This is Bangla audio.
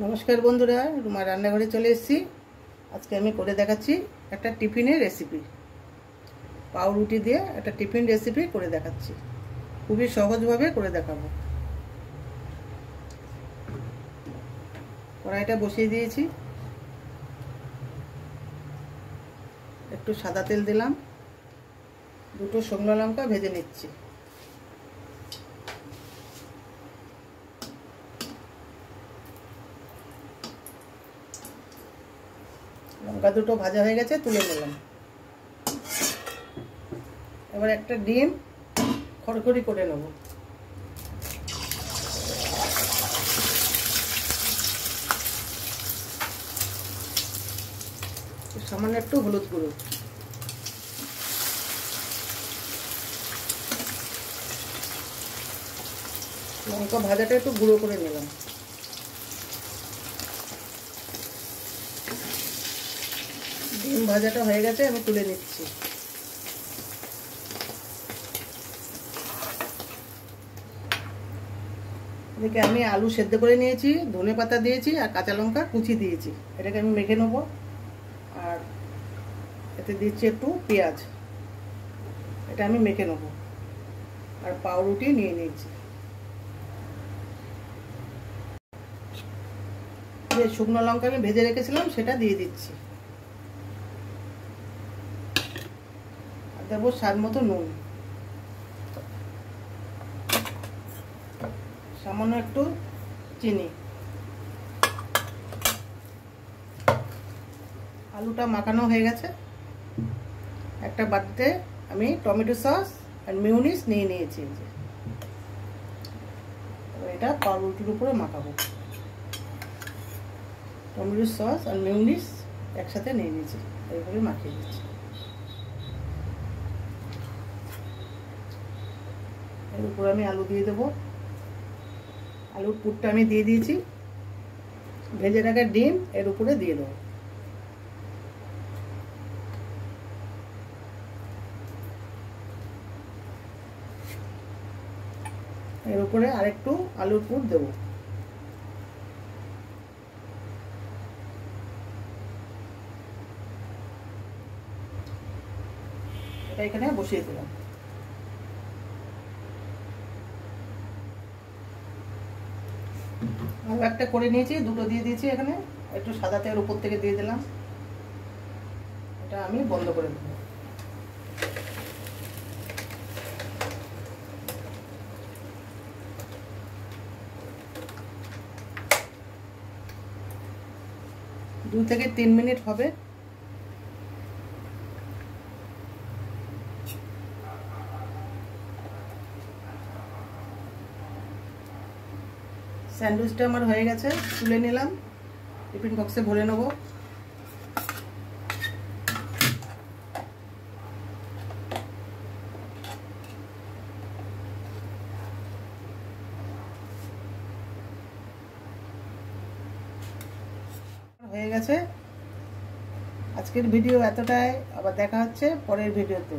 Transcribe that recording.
नमस्कार बंधुरा रूमा रान्नाघरे चले एसेছি। आज के आमी करे देखाচ্ছি একটা টিফিনের রেসিপি। পাউরুটি দিয়ে একটা টিফিন রেসিপি করে দেখাচ্ছি, খুবই সহজভাবে করে দেখাবো। কড়াইটা বসিয়ে দিয়েছি, একটু সাদা তেল দিলাম, দুটো শুকনো লঙ্কা ভেজে নিচ্ছি। লঙ্কা দুটো ভাজা হয়ে গেছে, তুলে নিলাম। এবার একটা ডিম খড়খড়ি করে নেব। সামান্য একটু হলুদ গুঁড়ো, লঙ্কা ভাজাটা একটু গুঁড়ো করে নিলাম। ডিম ভাজাটা হয়ে গেছে, আমি তুলে নিচ্ছি। এদিকে আমি আলু সেদ্ধ করে নিয়েছি, ধনে পাতা দিয়েছি আর কাঁচা লঙ্কা কুচি দিয়েছি। এটাকে আমি মেখে নেব। আর এতে দিচ্ছি একটু পেঁয়াজ, এটা আমি মেখে নেব। আর পাউরুটি নিয়ে নিয়েছি। যে শুকনো লঙ্কা আমি ভেজে রেখেছিলাম সেটা দিয়ে দিচ্ছি। আর দেবো স্বাদ মতো নুন, সামান্য একটু চিনি। আলুটা মাখানো হয়ে গেছে। একটা বাটিতে আমি টমেটো সস আর মিউনিস নিয়ে নিয়েছি। এটা পাউরুটির উপরে মাখাবো। টমেটো সস আর মিউনিস একসাথে নিয়ে নিয়েছি, এইভাবে মাখিয়ে দিচ্ছি। এর উপরে আমি আলু দিয়ে দেবো। আলুর পুরটা আমি দিয়ে দিয়েছি। ভেজে রাখা ডিম এর উপরে দিয়ে দেবো। এর উপরে আরেকটু আলুর পুর দেবো। এটা এখানে বসিয়ে দিলাম। আর একটা করে নিয়েছি, দুটো দিয়ে দিয়েছি। এখানে একটু সাদা তেল উপর থেকে দিয়ে দিলাম। এটা আমি বন্ধ করে দেব। দু থেকে 3 মিনিট হবে। স্যান্ডউইচটা আমার হয়ে গেছে, তুলে নিলাম। টিফিন বক্সে ভরে নেব। হয়ে গেছে। আজকের ভিডিও এতটাই, আবার দেখা হচ্ছে পরের ভিডিওতে।